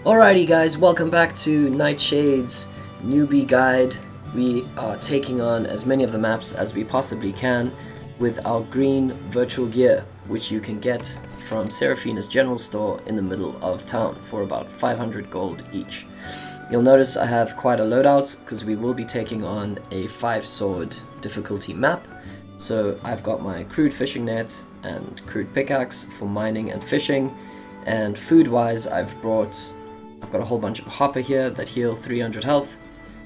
Alrighty guys, welcome back to Nightshade's Newbie Guide. We are taking on as many of the maps as we possibly can with our green virtual gear, which you can get from Seraphina's general store in the middle of town for about 500 gold each. You'll notice I have quite a loadout because we will be taking on a 5-sword difficulty map. So I've got my crude fishing net and crude pickaxe for mining and fishing, and food wise I've got a whole bunch of hopper here that heal 300 health,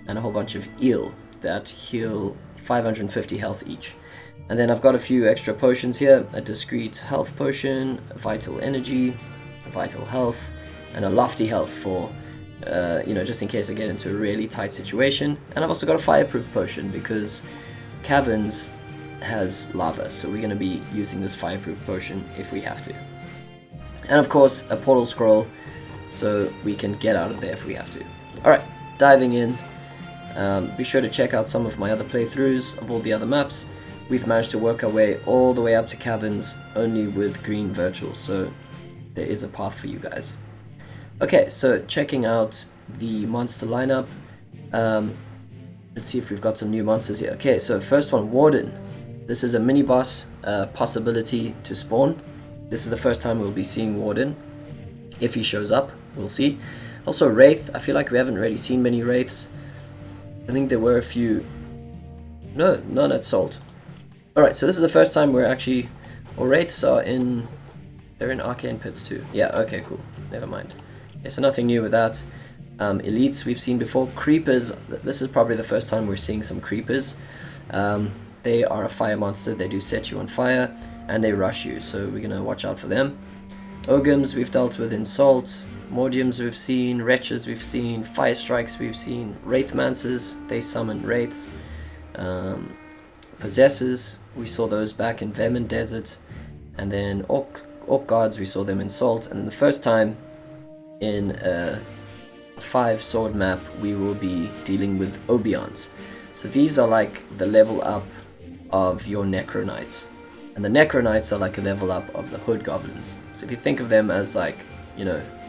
and a whole bunch of eel that heal 550 health each. And then I've got a few extra potions here, a discreet health potion, a vital energy, a vital health, and a lofty health for, just in case I get into a really tight situation. And I've also got a fireproof potion because Caverns has lava, so we're going to be using this fireproof potion if we have to. And of course, a portal scroll, so we can get out of there if we have to. Alright, diving in. Be sure to check out some of my other playthroughs of all the other maps. We've managed to work our way all the way up to Caverns only with green virtuals, so there is a path for you guys. Okay, so checking out the monster lineup. Let's see if we've got some new monsters here. Okay, so first one, Warden. This is a mini boss possibility to spawn. This is the first time we'll be seeing Warden. If he shows up, we'll see. Also Wraith, I feel like we haven't really seen many Wraiths. I think there were a few. No, none at Salt. Alright, so this is the first time we're actually... Or Wraiths are in... They're in Arcane Pits too. Yeah, okay, cool. Never mind. Okay, so nothing new with that. Elites we've seen before. Creepers, this is probably the first time we're seeing some Creepers. They are a fire monster, they do set you on fire, and they rush you, so we're gonna watch out for them. Ogums we've dealt with in Salt, Mordiums we've seen, Wretches we've seen, Fire Strikes we've seen, Wraithmancers, they summon Wraiths, Possessors, we saw those back in Vermin Desert, and then Orc Guards, we saw them in Salt, and then the first time in a 5-sword map we will be dealing with Obions. So these are like the level up of your Necro Knights. And the Necro Knights are like a level up of the Hood Goblins. So if you think of them as like,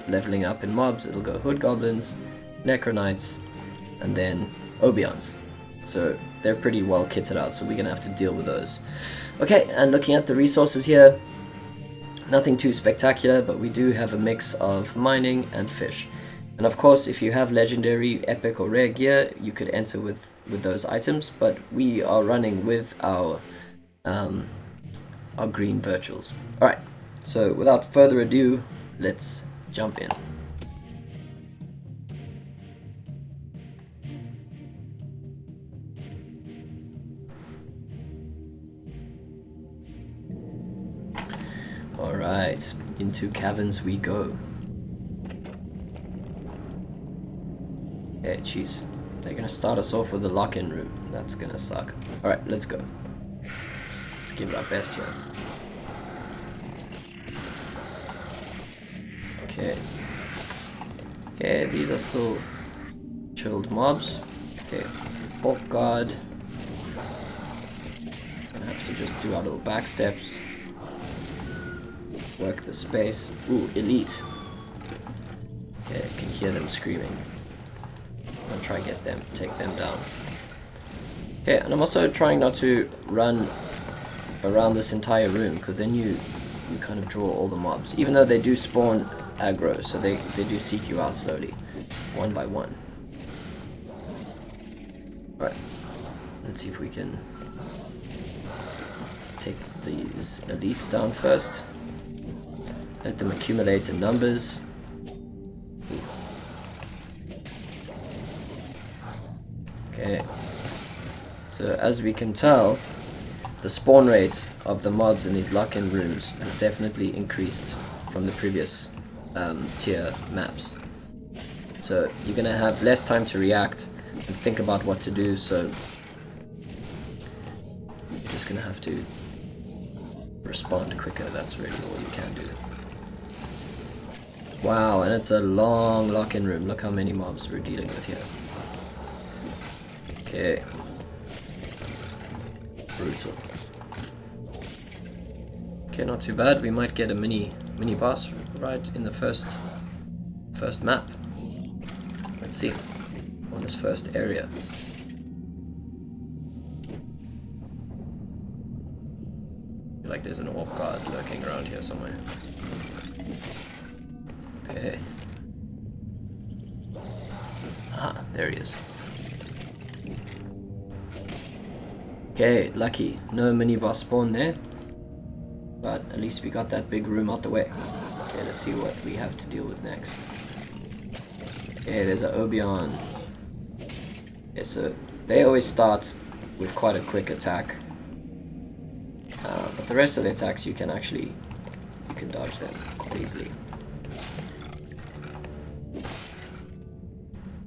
leveling up in mobs, it'll go Hood Goblins, Necro Knights, and then Obions. So they're pretty well kitted out, so we're gonna have to deal with those. Okay, and looking at the resources here, nothing too spectacular, but we do have a mix of mining and fish. And of course, if you have legendary, epic, or rare gear, you could enter with those items, but we are running with our green virtuals. Alright, so without further ado, let's jump in. Alright, into Caverns we go. Okay, jeez. They're gonna start us off with the lock-in room. That's gonna suck. Alright, let's go. Let's give it our best here. Okay, these are still chilled mobs. Okay, Orc Guard. Gonna have to just do our little back steps. Work the space. Ooh, Elite. Okay, I can hear them screaming. I'll try to take them down. Okay, and I'm also trying not to run around this entire room, because then you kind of draw all the mobs, even though they do spawn aggro, so they do seek you out slowly, one by one. Alright, let's see if we can take these elites down first. Let them accumulate in numbers. Okay, so as we can tell, the spawn rate of the mobs in these lock-in rooms has definitely increased from the previous tier maps. So you're gonna have less time to react and think about what to do, so you're just gonna have to respond quicker. That's really all you can do. Wow, and it's a long lock-in room. Look how many mobs we're dealing with here. Okay. Brutal. Okay, not too bad. We might get a mini boss right in the first first map. Let's see. On this first area. I feel like there's an orc guard lurking around here somewhere. Okay. Ah, there he is. Okay, lucky. No mini-boss spawn there. But at least we got that big room out the way. Okay, let's see what we have to deal with next. Okay, there's an Obeon. Okay, so they always start with quite a quick attack. But the rest of the attacks you can dodge them quite easily.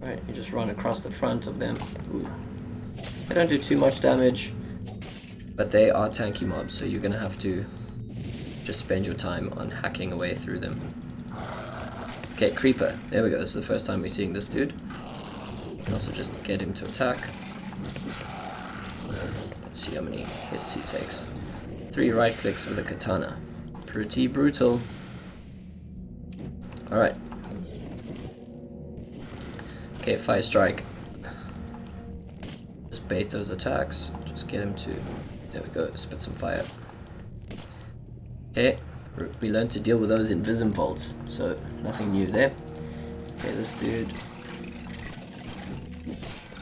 Alright, you just run across the front of them. Ooh. They don't do too much damage, but they are tanky mobs, so you're gonna have to just spend your time on hacking away through them. Okay, Creeper. There we go. This is the first time we're seeing this dude. You can also just get him to attack. Let's see how many hits he takes. 3 right clicks with a katana. Pretty brutal. Alright. Okay, Fire Strike. Just bait those attacks. Just get him to... There we go, spit some fire. Okay, we learned to deal with those Invism Volts, so nothing new there. Okay, this dude...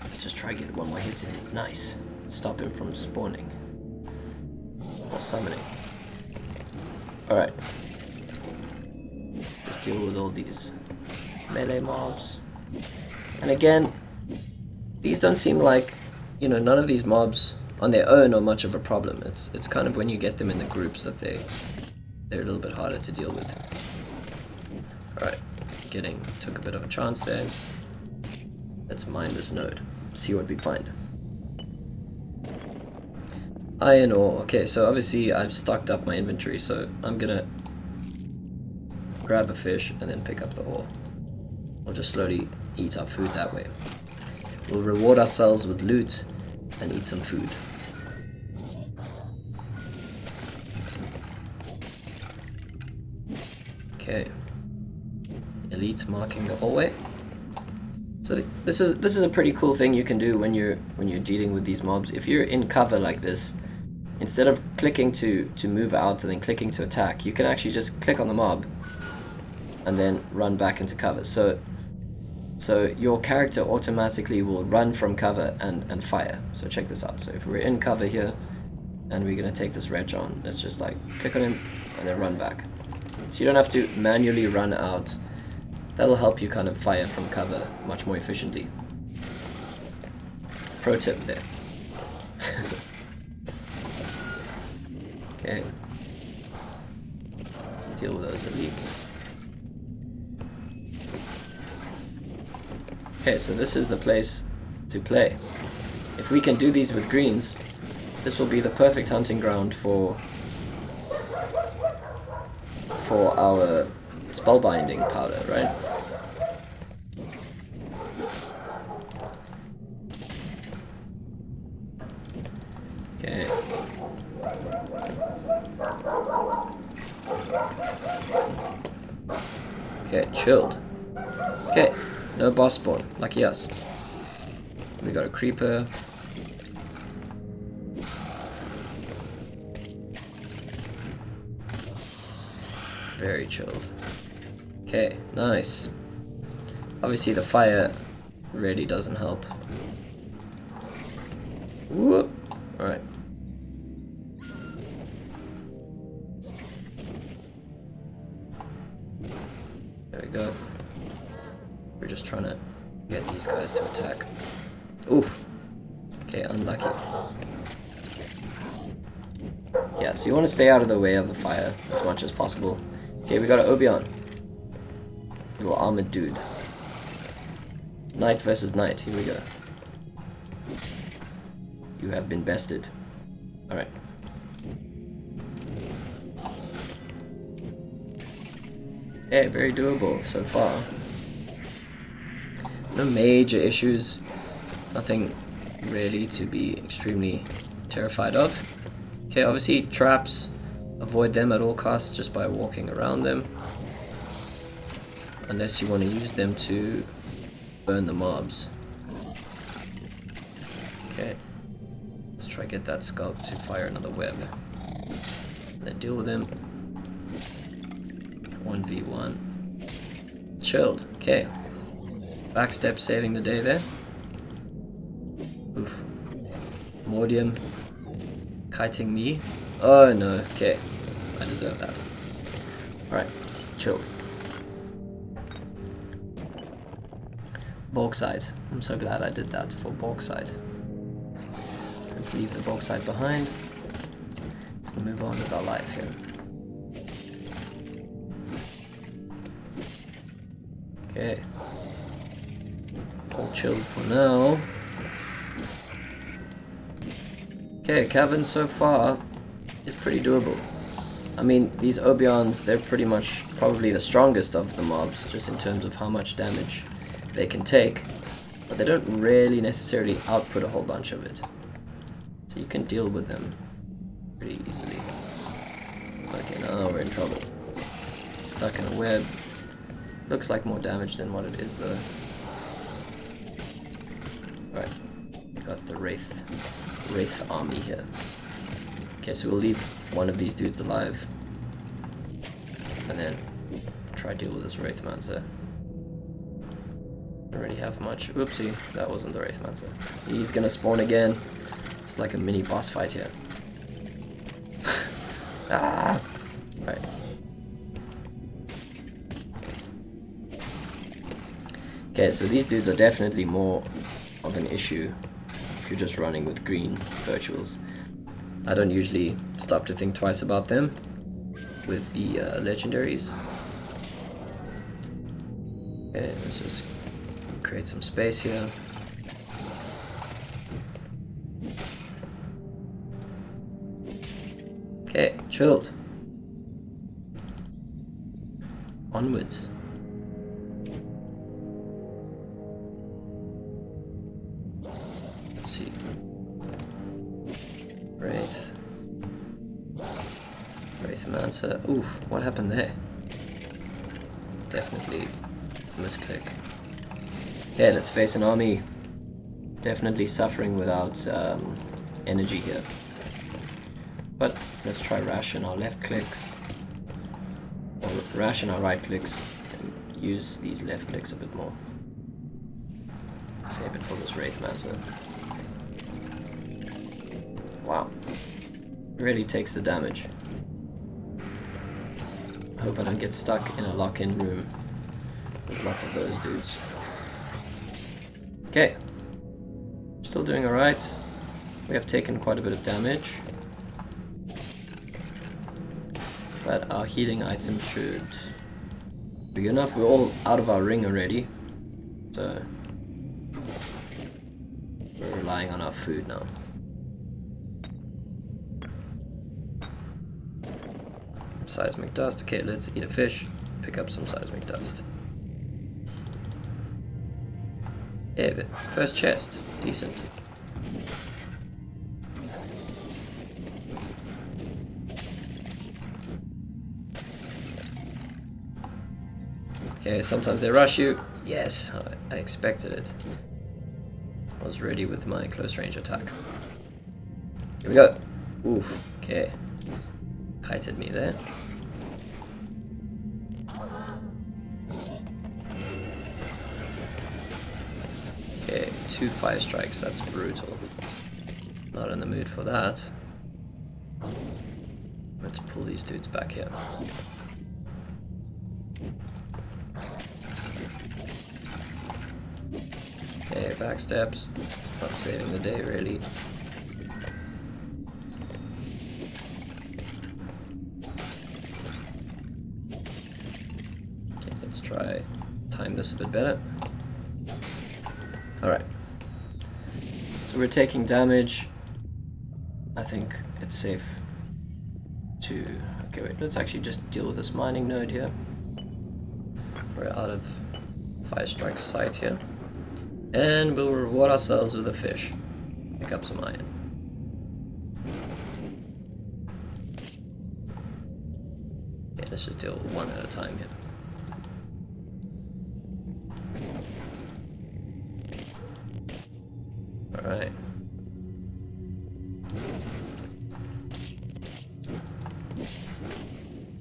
Let's just try to get one more hit in. Nice. Stop him from spawning. Or summoning. Alright. Just deal with all these melee mobs. And again, these don't seem like, you know, none of these mobs on their own are much of a problem. It's kind of when you get them in the groups that they're a little bit harder to deal with. Alright, took a bit of a chance there. Let's mine this node, see what we find. Iron ore. Okay, so obviously I've stocked up my inventory, so I'm gonna grab a fish and then pick up the ore. We'll just slowly eat our food that way. We'll reward ourselves with loot and eat some food. Okay. Elite marking the hallway. So this is a pretty cool thing you can do when you're dealing with these mobs. If you're in cover like this, instead of clicking to move out and then clicking to attack, you can actually just click on the mob and then run back into cover. So your character automatically will run from cover and fire. So check this out. So if we're in cover here and we're gonna take this wretch on, let's just like click on him and then run back. So you don't have to manually run out. That'll help you kind of fire from cover much more efficiently. Pro tip there. Okay. Deal with those elites. Okay, so this is the place to play. If we can do these with greens, this will be the perfect hunting ground for our spellbinding powder, right? Okay. Okay, chilled. Okay, no boss spawn. Lucky us. We got a creeper. Very chilled. Okay, nice. Obviously the fire really doesn't help. Whoop. Alright. There we go. We're just trying to get these guys to attack. Oof. Okay, unlucky. Yeah, so you want to stay out of the way of the fire as much as possible. Okay, we got an Obeon. Little armored dude. Knight versus knight, here we go. You have been bested. Alright. Yeah, very doable so far. No major issues. Nothing really to be extremely terrified of. Okay, obviously traps. Avoid them at all costs just by walking around them. unless you want to use them to burn the mobs. Okay, let's try get that sculk to fire another web. And then deal with him. 1v1. Chilled. Okay. Backstep saving the day there. Oof. Mordium kiting me. Oh no. Okay. I deserve that. Alright. Chilled. Bauxite. I'm so glad I did that for bauxite. Let's leave the bauxite behind and move on with our life here. Okay. All chilled for now. Okay, Caverns so far is pretty doable. I mean, these Obions, they're pretty much probably the strongest of the mobs, just in terms of how much damage they can take. But they don't really necessarily output a whole bunch of it. So you can deal with them pretty easily. Okay, now we're in trouble. Stuck in a web. Looks like more damage than what it is though. Alright, we got the Wraith army here. Okay, so we'll leave one of these dudes alive. And then try to deal with this Wraithmancer. Don't really have much. Oopsie, that wasn't the Wraithmancer. He's gonna spawn again. It's like a mini boss fight here. Ah! Right. Okay, so these dudes are definitely more of an issue if you're just running with green virtuals. I don't usually stop to think twice about them with the legendaries. Okay, let's just create some space here. Okay, chilled. Onwards. Let's see. Wraithmancer. Oof, what happened there? Definitely misclick. Okay, let's face an army. Definitely suffering without energy here. But let's try ration our left clicks. Or ration our right clicks and use these left clicks a bit more. Save it for this Wraithmancer. Wow. Really takes the damage. I hope I don't get stuck in a lock-in room with lots of those dudes. Okay. Still doing alright. We have taken quite a bit of damage. But our healing items should be enough. We're all out of our ring already. So we're relying on our food now. Seismic dust. Okay, let's eat a fish. Pick up some seismic dust. Yeah, the first chest. Decent. Okay, sometimes they rush you. Yes, I expected it. I was ready with my close range attack. Here we go. Oof, okay. Kited me there. Okay, 2 fire strikes, that's brutal. Not in the mood for that. Let's pull these dudes back here. Okay, backsteps. Not saving the day really. Okay, let's try time this a bit better. Alright. So we're taking damage. I think it's safe to... Okay, wait, let's actually just deal with this mining node here. We're out of fire strike sight here. And we'll reward ourselves with a fish. Pick up some iron. Okay, let's just deal one at a time here. Alright.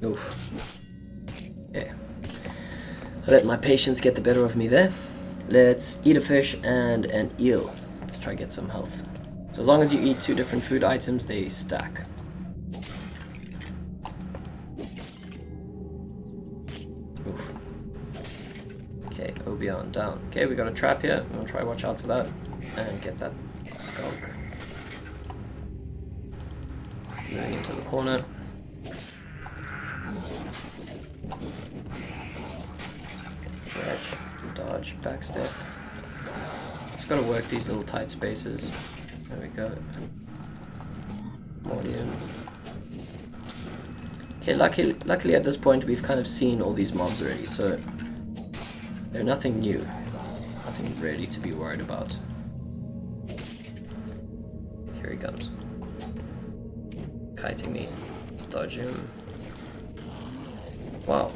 Oof. Yeah. I let my patience get the better of me there. Let's eat a fish and an eel. Let's try to get some health. So as long as you eat 2 different food items, they stack. Oof. Okay, Obion down. Okay, we got a trap here. I'm gonna try to watch out for that. And get that skunk. Moving into the corner. Retch, dodge, backstep. Just gotta work these little tight spaces. There we go. Volume. Okay, luckily at this point we've kind of seen all these mobs already, so they're nothing new. Nothing really to be worried about. Here he comes. Kiting me. Let's dodge him. Wow.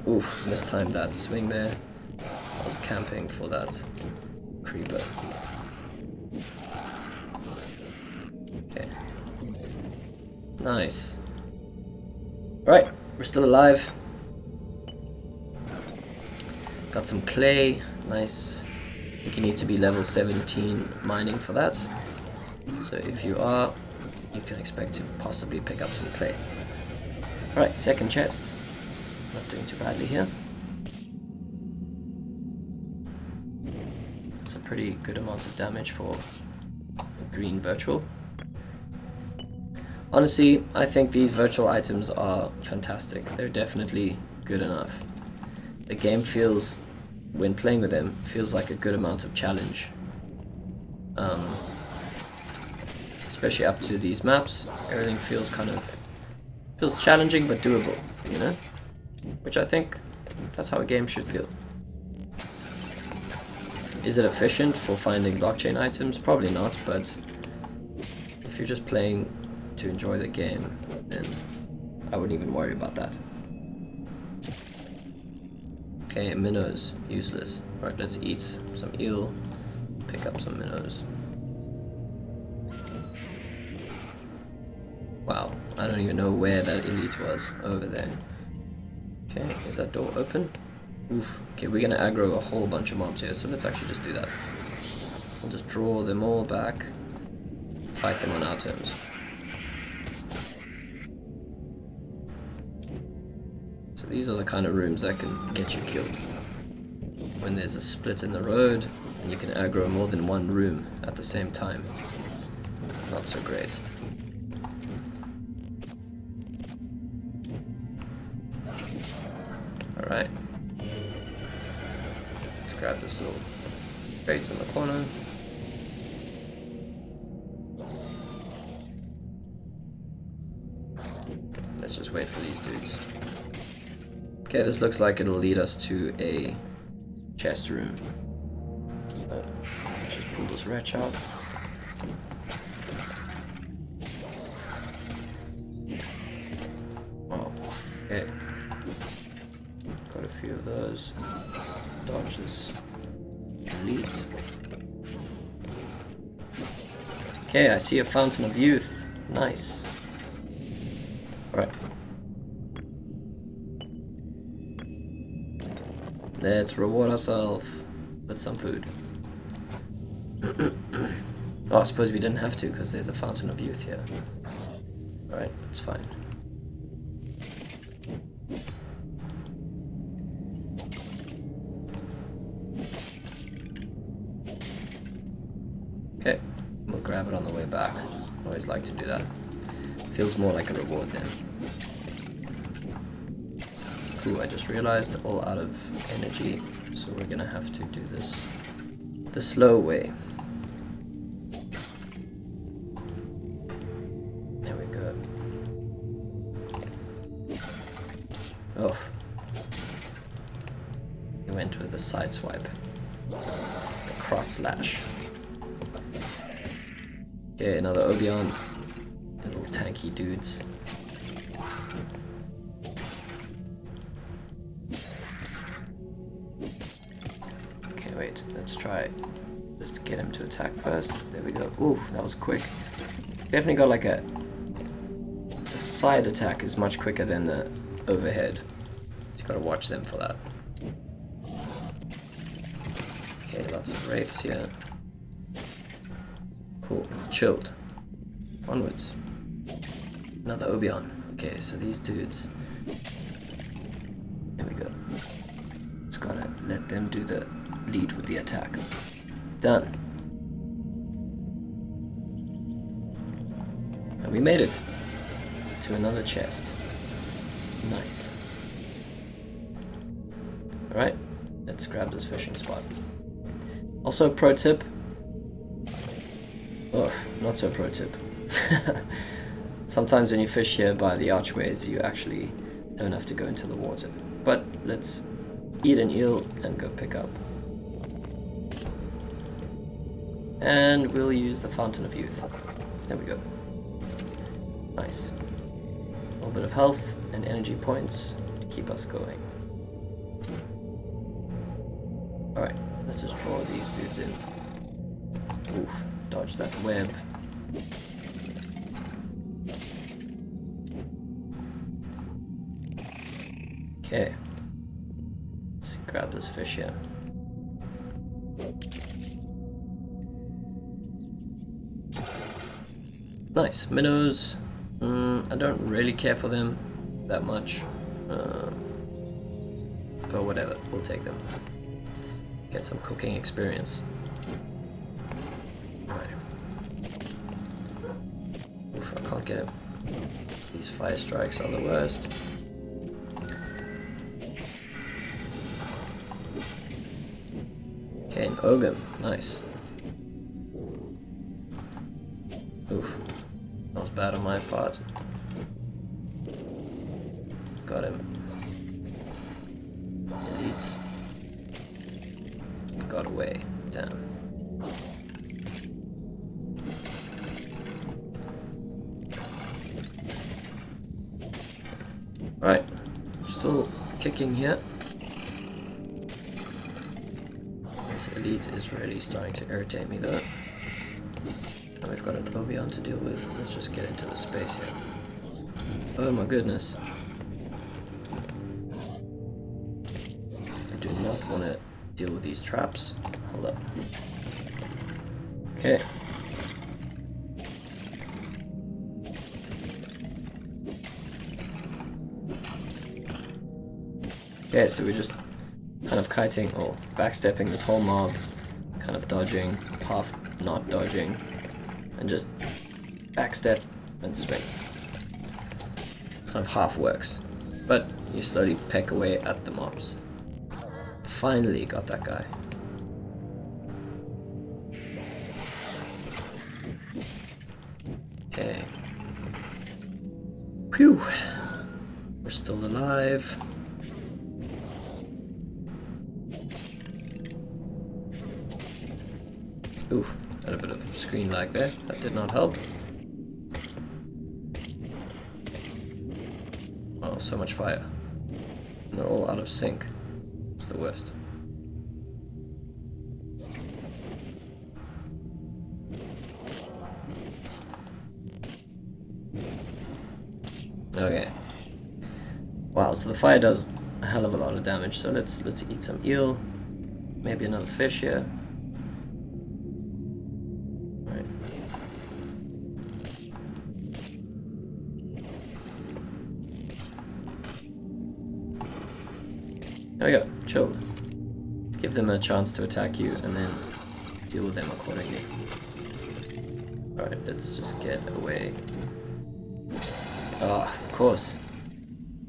Oof, mistimed that swing there. I was camping for that creeper. Okay. Nice. Alright, we're still alive. Got some clay. Nice. I think you need to be level 17 mining for that. So if you are, you can expect to possibly pick up some clay. Alright, second chest. Not doing too badly here. It's a pretty good amount of damage for a green virtual. Honestly, I think these virtual items are fantastic. They're definitely good enough. The game feels, when playing with them, feels like a good amount of challenge. Especially up to these maps, everything feels feels challenging but doable, you know? Which I think that's how a game should feel. Is it efficient for finding blockchain items? Probably not, but if you're just playing to enjoy the game, then I wouldn't even worry about that. Okay, minnows, useless. Alright, let's eat some eel, pick up some minnows. Wow, I don't even know where that elite was, over there. Okay, is that door open? Oof. Okay, we're gonna aggro a whole bunch of mobs here, so let's actually just do that. We'll just draw them all back, fight them on our terms. So these are the kind of rooms that can get you killed. When there's a split in the road, and you can aggro more than one room at the same time. Not so great. Alright. Let's grab this little crate in the corner. Let's just wait for these dudes. Okay, this looks like it'll lead us to a chest room. So, let's just pull this wretch out. Wow. Okay. Got a few of those. Dodge this elite. Okay, I see a fountain of youth. Nice. Alright. Let's reward ourselves with some food. Oh, I suppose we didn't have to because there's a fountain of youth here. Alright, that's fine. Okay, we'll grab it on the way back. Always like to do that. Feels more like a reward then. Ooh, I just realized all out of energy, so we're gonna have to do this the slow way. There we go. Oh. We went with the side swipe. The cross slash. Okay, another Obion. Little tanky dudes. Wait, let's try. Let's get him to attack first. There we go. Ooh, that was quick. Definitely got like a... The side attack is much quicker than the overhead. So you gotta watch them for that. Okay, lots of wraiths here. Cool. Chilled. Onwards. Another Obeon. Okay, so these dudes... There we go. Just gotta let them do the lead with the attack. Done. And we made it to another chest. Nice. Alright, let's grab this fishing spot. Also, pro tip. Oh, not so pro tip. Sometimes when you fish here by the archways, you actually don't have to go into the water. But let's eat an eel and go pick up. And we'll use the Fountain of Youth. There we go. Nice. A little bit of health and energy points to keep us going. Alright, let's just draw these dudes in. Oof, dodge that web. Okay. Let's grab this fish here. Nice. Minnows. I don't really care for them that much. But whatever, we'll take them. Get some cooking experience. Alright. Oof, I can't get him. These fire strikes are the worst. Okay, an Ogre. Nice. Oof. That was bad on my part. Got him. Elites. Got away. Damn. Right. Still kicking here. This elite is really starting to irritate me though. And we've got an Obeon to deal with. Let's just get into the space here. Oh my goodness. I do not want to deal with these traps. Hold up. Okay. Okay, so we're just kind of kiting or backstepping this whole mob, kind of dodging, half not dodging, and just backstep and swing. Kind of half works, but you slowly peck away at the mobs. Finally got that guy. Okay. Phew. We're still alive. Oof, had a bit of screen lag there. That did not help. Oh, so much fire. And they're all out of sync. It's the worst. Okay. Wow, so the fire does a hell of a lot of damage. So let's eat some eel. Maybe another fish here. There we go, chilled. Let's give them a chance to attack you and then deal with them accordingly. Alright, let's just get away. Ah, of course.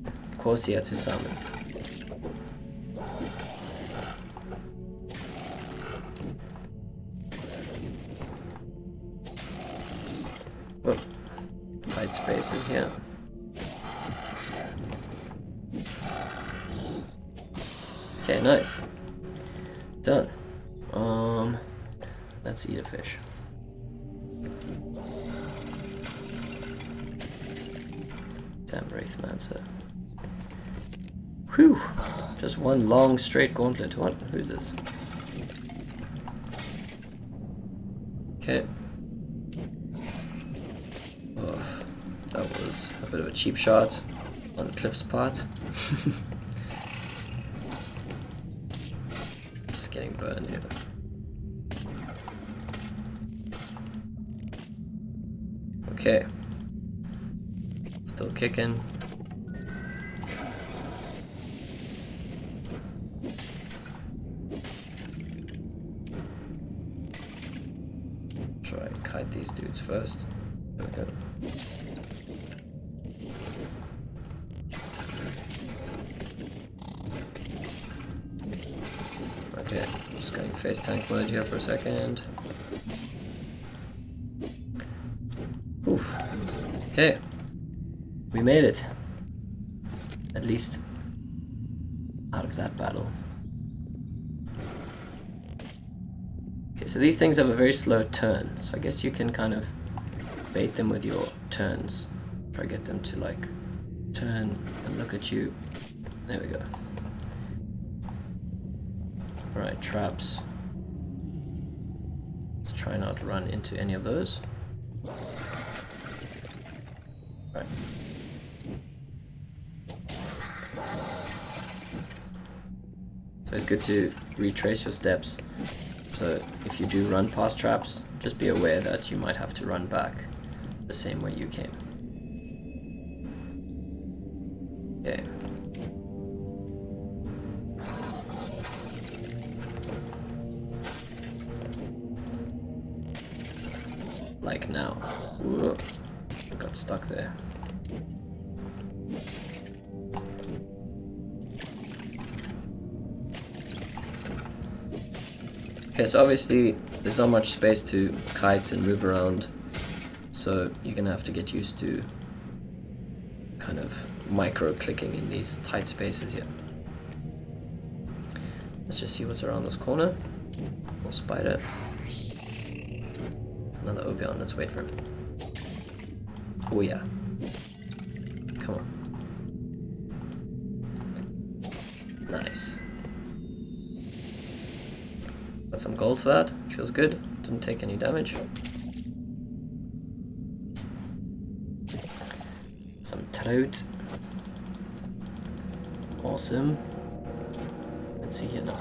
Of course he had to summon. Oh, tight spaces here. Okay, nice. Done. Let's eat a fish. Damn Wraithmancer. Whew! Just one long straight gauntlet. What? Who's this? Okay. Oh, that was a bit of a cheap shot on Cliff's part. Just getting burned here. Okay. Still kicking. Try and kite these dudes first. There we go. Okay, just going face tank mode here for a second. Oof. Okay, we made it. At least out of that battle. Okay, so these things have a very slow turn, so I guess you can kind of bait them with your turns. Try to get them to like turn and look at you. There we go. Alright, traps. Let's try not to run into any of those. Right. So it's good to retrace your steps. So if you do run past traps, just be aware that you might have to run back the same way you came. Okay. Like now. Whoa. Got stuck there. Okay, so obviously there's not much space to kite and move around, so you're gonna have to get used to kind of micro clicking in these tight spaces here. Let's just see what's around this corner. More spider. Another Obeon, let's wait for him. Oh yeah. Come on. Nice. Got some gold for that. Feels good. Didn't take any damage. Some trout. Awesome. Let's see here now.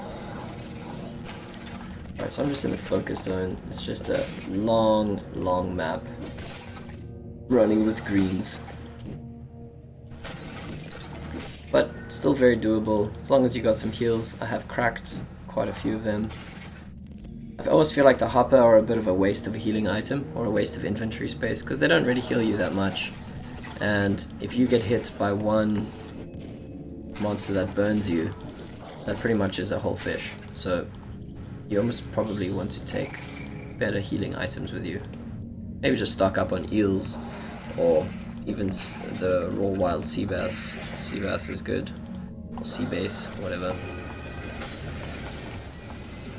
Alright, so I'm just in the focus zone. It's just a long, long map. Running with greens. But still very doable, as long as you got some heals. I have cracked quite a few of them. I always feel like the hopper are a bit of a waste of a healing item, or a waste of inventory space, because they don't really heal you that much. And if you get hit by one monster that burns you, that pretty much is a whole fish. So you almost probably want to take better healing items with you. Maybe just stock up on eels, or even the raw wild sea bass. Sea bass is good, or sea bass, whatever.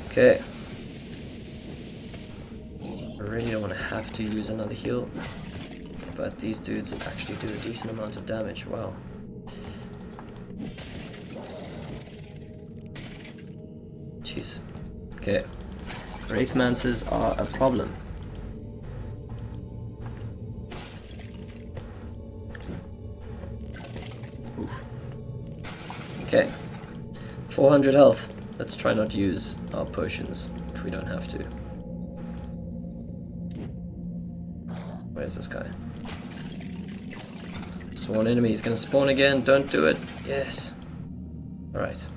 Okay. I really don't want to have to use another heal, but these dudes actually do a decent amount of damage. Wow. Jeez. Okay. Wraithmancers are a problem. Oof. Okay. 400 health. Let's try not to use our potions if we don't have to. Where's this guy? Sworn enemy is gonna spawn again. Don't do it. Yes. Alright.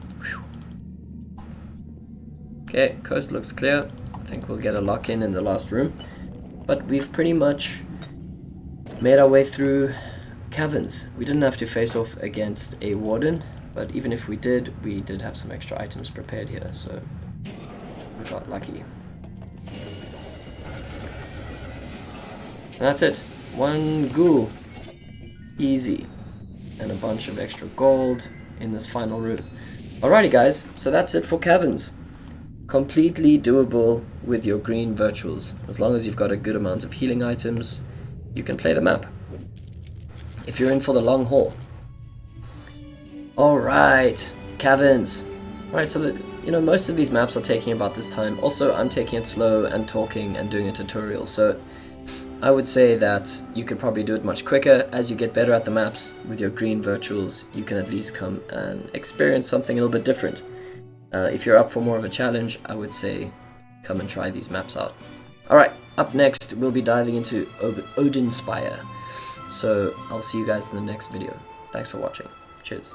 Okay, coast looks clear. I think we'll get a lock-in the last room. But we've pretty much made our way through Caverns. We didn't have to face off against a warden, but even if we did have some extra items prepared here, so we got lucky. And that's it. One ghoul. Easy. And a bunch of extra gold in this final room. Alrighty guys, so that's it for Caverns. Completely doable with your green virtuals. As long as you've got a good amount of healing items, you can play the map. If you're in for the long haul. Alright, Caverns. Alright, so you know, most of these maps are taking about this time. Also, I'm taking it slow and talking and doing a tutorial, so I would say that you could probably do it much quicker. As you get better at the maps with your green virtuals, you can at least come and experience something a little bit different. If you're up for more of a challenge, I would say come and try these maps out. Alright, up next we'll be diving into Odin Spire. So I'll see you guys in the next video. Thanks for watching. Cheers.